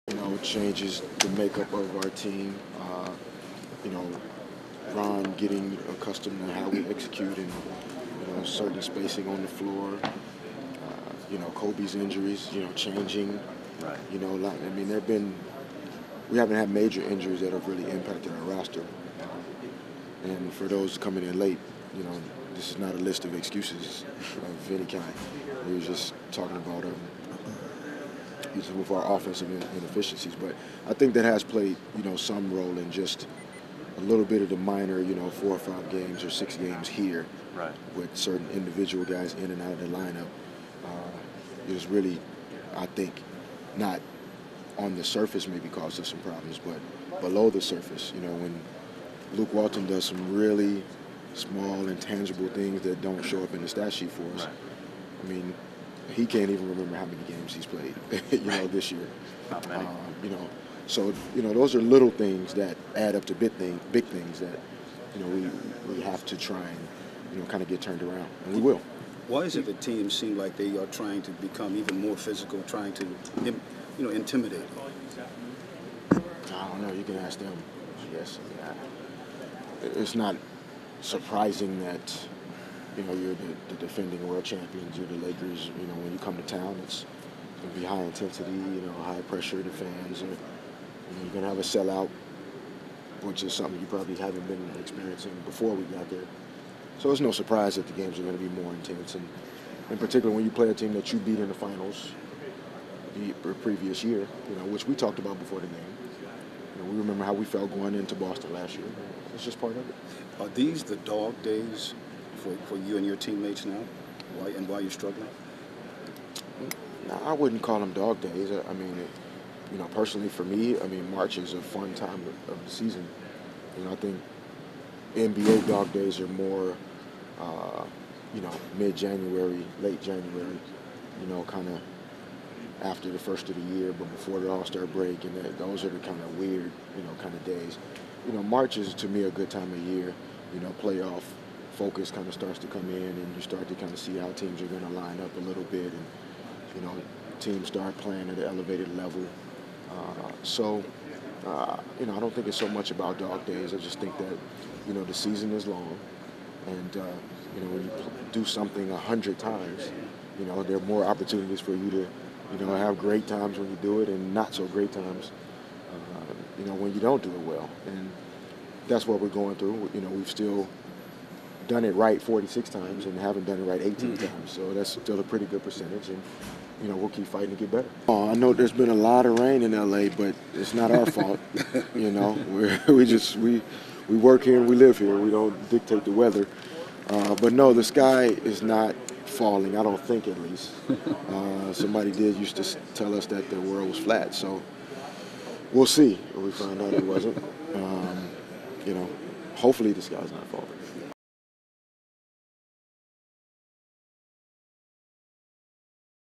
It changes the makeup of our team. You know, Ron getting accustomed to how we execute and certain spacing on the floor. Kobe's injuries. Changing. Right. We haven't had major injuries that have really impacted our roster. And for those coming in late, this is not a list of excuses of any kind. We were just talking about with our offensive inefficiencies. But I think that has played, some role in just a little bit of the minor, 4 or 5 games or 6 games here, Right. with certain individual guys in and out of the lineup. Is really, I think, not on the surface maybe caused us some problems, but below the surface, when Luke Walton does some really small, intangible things that don't show up in the stat sheet for us. Right. I mean, he can't even remember how many games he's played, this year. Not many. So those are little things that add up to big things that, we have to try and, kind of get turned around, and we will. Why is it that teams seem like they are trying to become even more physical, trying to, intimidate? I don't know. You can ask them. Yes. It's not surprising that, you're the defending world champions. You're the Lakers. When you come to town, it's going to be high intensity, high pressure. The fans are, you're going to have a sellout, which is something you probably haven't been experiencing before we got there. So it's no surprise that the games are going to be more intense, and in particular when you play a team that you beat in the finals the previous year, which we talked about before the game. We remember how we felt going into Boston last year. It's just part of it. Are these the dog days for you and your teammates now? Why you're struggling? No, I wouldn't call them dog days. Personally for me, March is a fun time of the season. I think NBA dog days are more, mid-January, late January, kind of after the first of the year, but before the All-Star break, and those are the kind of weird, kind of days. March is, to me, a good time of year. Playoff focus kind of starts to come in, and you start to kind of see how teams are going to line up a little bit, and, teams start playing at an elevated level. I don't think it's so much about dog days. I just think that, the season is long, and, when you do something 100 times, there are more opportunities for you to, have great times when you do it and not so great times, when you don't do it well. And that's what we're going through. We've still done it right 46 times and haven't done it right 18 times. So that's still a pretty good percentage, and we'll keep fighting to get better. I know there's been a lot of rain in LA, but it's not our fault. We work here and we live here. We don't dictate the weather. But no, the sky is not falling, I don't think, at least. Somebody used to tell us that the world was flat, so we'll see. We found out it wasn't. Hopefully the sky's not falling.